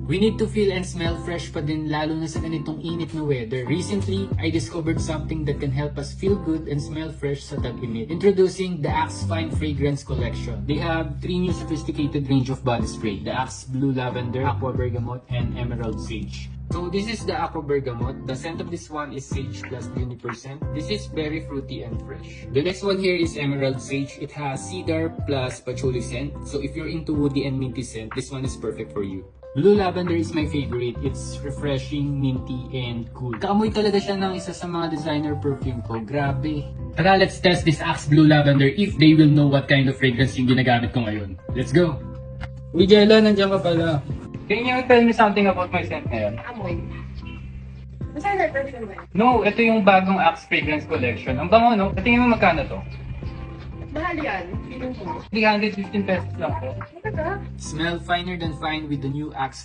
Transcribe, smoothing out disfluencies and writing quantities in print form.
We need to feel and smell fresh pa din lalo na sa ganitong init na weather. Recently, I discovered something that can help us feel good and smell fresh sa tag-init. Introducing the Axe Fine Fragrance Collection. They have 3 new sophisticated range of body spray. The Axe Blue Lavender, Aqua Bergamot, and Emerald Sage. So this is the Aqua Bergamot. The scent of this one is sage plus 20%. This is very fruity and fresh. The next one here is Emerald Sage. It has cedar plus patchouli scent. So if you're into woody and minty scent, this one is perfect for you. Blue Lavender is my favorite. It's refreshing, minty, and cool. Kaamoy talaga siya ng isa sa mga designer perfume ko. Grabe. Tara, let's test this Axe Blue Lavender if they will know what kind of fragrance yung ginagamit ko ngayon. Let's go! Uy, Jella, nandiyan ka pala. Can you tell me something about my scent ngayon? Amoy. Masaya na perfume ba? No, ito yung bagong Axe Fragrance Collection. Ang bango, no? Tingin mo magkano to? Mahal yan. Feeling ko. 315 pesos lang po. Talaga? Smell finer than fine with the new Axe